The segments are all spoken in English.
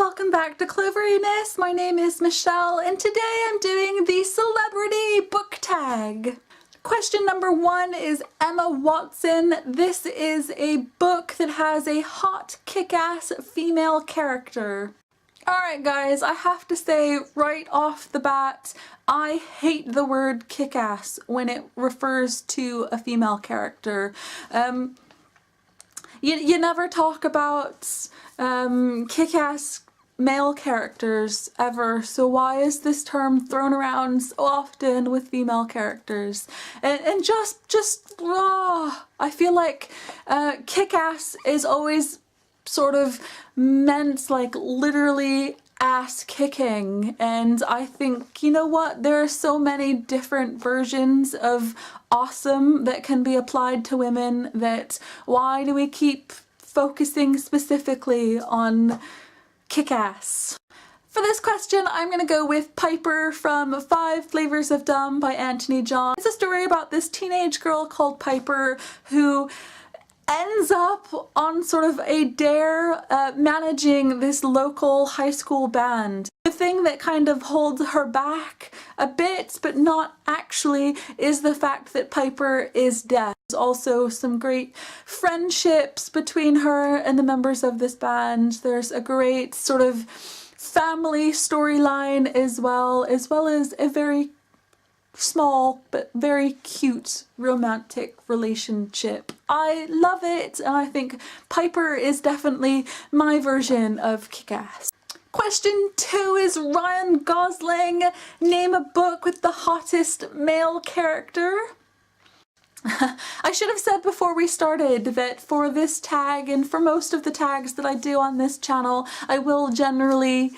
welcome back to Cloveriness. My name is Michelle and today I'm doing the celebrity book tag. Question number 1 is Emma Watson. This is a book that has a hot, kick-ass female character. Alright guys, I have to say right off the bat, I hate the word kick-ass when it refers to a female character. You never talk about kick-ass male characters ever, so why is this term thrown around so often with female characters? And I feel like kick-ass is always sort of meant like literally ass kicking, and I think, you know what, there are so many different versions of awesome that can be applied to women that why do we keep focusing specifically on kick-ass? For this question, I'm going to go with Piper from 5 Flavors of Dumb by Anthony John. It's a story about this teenage girl called Piper who ends up on sort of a dare managing this local high school band. The thing that kind of holds her back a bit, but not actually, is the fact that Piper is deaf. There's also some great friendships between her and the members of this band. There's a great sort of family storyline as well as a very small but very cute romantic relationship. I love it, and I think Piper is definitely my version of kick-ass. Question 2 is Ryan Gosling. Name a book with the hottest male character. I should have said before we started that for this tag and for most of the tags that I do on this channel, I will generally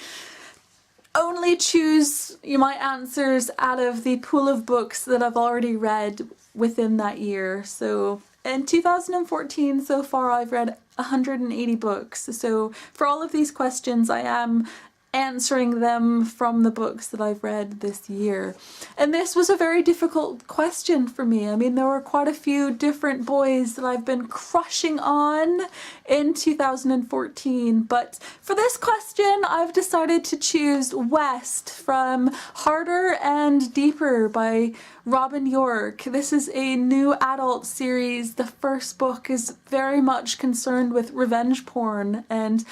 only choose my answers out of the pool of books that I've already read within that year. So in 2014 so far I've read 180 books, so for all of these questions I am answering them from the books that I've read this year. And this was a very difficult question for me. I mean, there were quite a few different boys that I've been crushing on in 2014, but for this question I've decided to choose West from Harder and Deeper by Robin York. This is a new adult series. The first book is very much concerned with revenge porn, and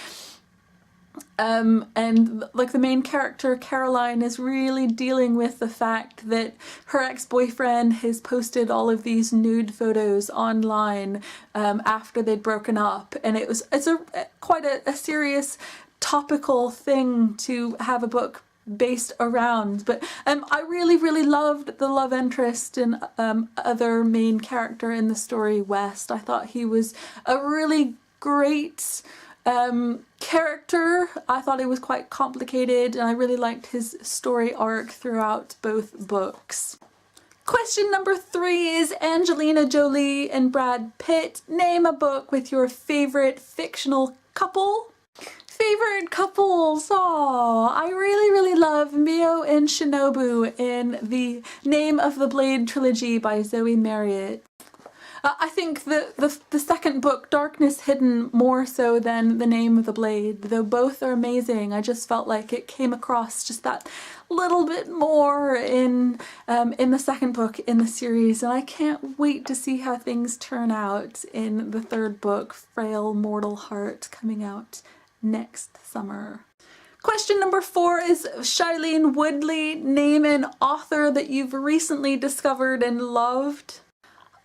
like the main character Caroline is really dealing with the fact that her ex-boyfriend has posted all of these nude photos online after they'd broken up, and it's quite a serious topical thing to have a book based around. But I really loved the love interest and other main character in the story, West. I thought he was a really great character. I thought it was quite complicated and I really liked his story arc throughout both books. Question number 3 is Angelina Jolie and Brad Pitt. Name a book with your favorite fictional couple. Favorite couples? Oh, I really love Mio and Shinobu in the Name of the Blade trilogy by Zoe Marriott. I think the second book, Darkness Hidden, more so than The Name of the Blade, though both are amazing. I just felt like it came across just that little bit more in the second book in the series, and I can't wait to see how things turn out in the third book, Frail Mortal Heart, coming out next summer. Question number 4 is Shailene Woodley. Name an author that you've recently discovered and loved.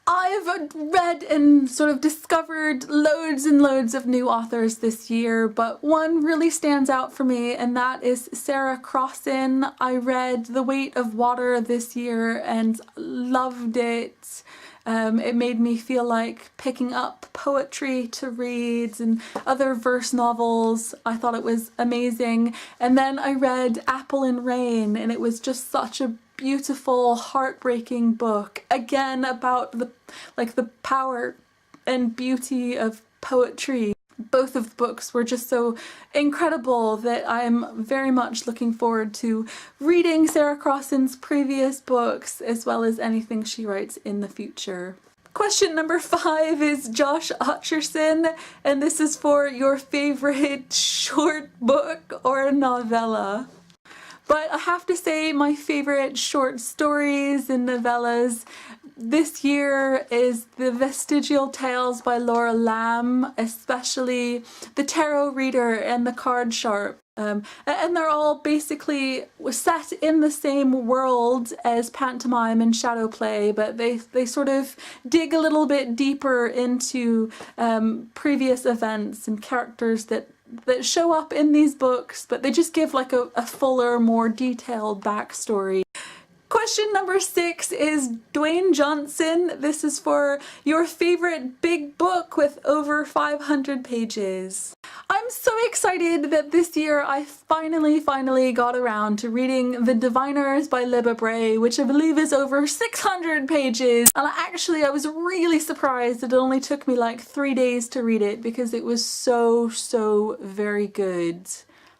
I've read and sort of discovered loads and loads of new authors this year, but one really stands out for me, and that is Sarah Crossan. I read The Weight of Water this year and loved it. It made me feel like picking up poetry to read and other verse novels. I thought it was amazing. And then I read Apple and Rain, and it was just such a beautiful, heartbreaking book. Again, about the power and beauty of poetry. Both of the books were just so incredible that I'm very much looking forward to reading Sarah Crossan's previous books as well as anything she writes in the future. Question number 5 is Josh Hutcherson, and this is for your favorite short book or novella. But I have to say my favorite short stories and novellas this year is The Vestigial Tales by Laura Lamb, especially The Tarot Reader and The Card Sharp. And they're all basically set in the same world as pantomime and shadow play, but they sort of dig a little bit deeper into previous events and characters that show up in these books, but they just give like a fuller, more detailed backstory. Question number 6 is Dwayne Johnson. This is for your favorite big book with over 500 pages. I'm so excited that this year I finally got around to reading The Diviners by Libba Bray, which I believe is over 600 pages. And I was really surprised it only took me like 3 days to read it because it was so very good.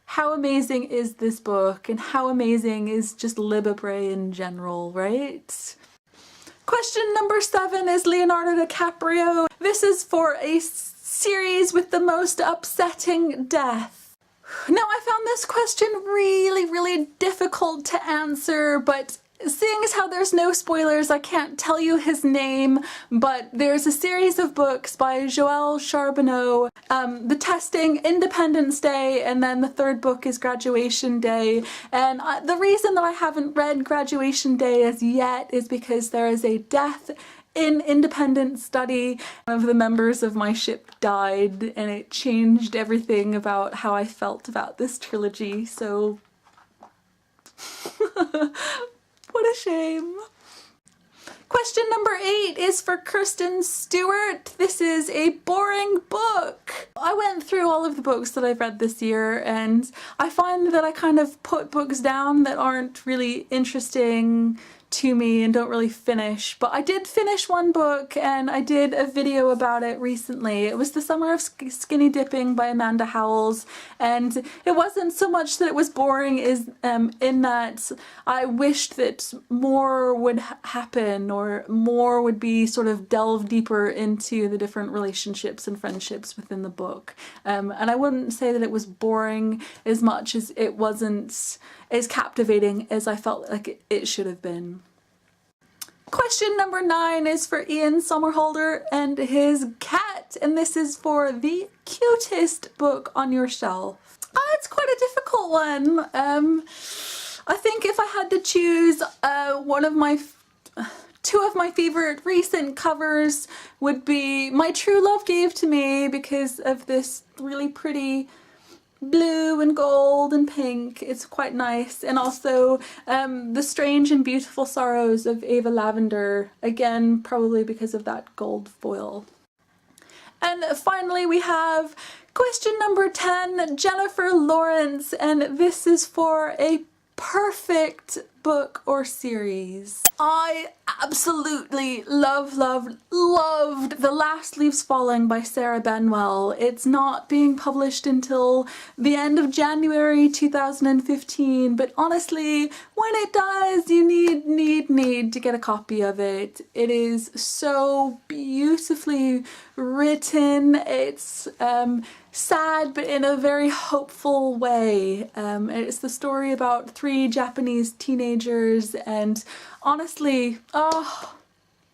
How amazing is this book, and how amazing is just Libba Bray in general, right? Question number 7 is Leonardo DiCaprio. This is for a series with the most upsetting death. Now, I found this question really difficult to answer, but seeing as how there's no spoilers, I can't tell you his name, but there's a series of books by Joël Charbonneau, The Testing, Independence Day, and then the third book is Graduation Day. And the reason that I haven't read Graduation Day as yet is because there is a death in Independence Study. One of the members of my ship died, and it changed everything about how I felt about this trilogy, so what a shame. Question number 8 is for Kirsten Stewart. This is a boring book. I went through all of the books that I've read this year, and I find that I kind of put books down that aren't really interesting to me and don't really finish. But I did finish one book, and I did a video about it recently. It was The Summer of Skinny Dipping by Amanda Howells, and it wasn't so much that it was boring as in that I wished that more would happen, or more would be sort of delve deeper into the different relationships and friendships within the book. And I wouldn't say that it was boring as much as it wasn't as captivating as I felt like it should have been. Question number 9 is for Ian Somerhalder and his cat, and this is for the cutest book on your shelf. It's quite a difficult one. I think if I had to choose two of my favorite recent covers would be My True Love Gave to Me, because of this really pretty blue and gold and pink. It's quite nice. And also The Strange and Beautiful Sorrows of Ava Lavender, again probably because of that gold foil. And finally we have question number 10, Jennifer Lawrence, and this is for a perfect book or series. I absolutely loved The Last Leaves Falling by Sarah Benwell. It's not being published until the end of January 2015, but honestly, when it does, you need to get a copy of it. It is so beautifully written. It's sad, but in a very hopeful way. It's the story about 3 Japanese teenagers, and honestly,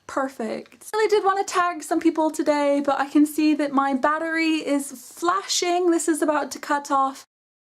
perfect. I really did want to tag some people today, but I can see that my battery is flashing. This is about to cut off.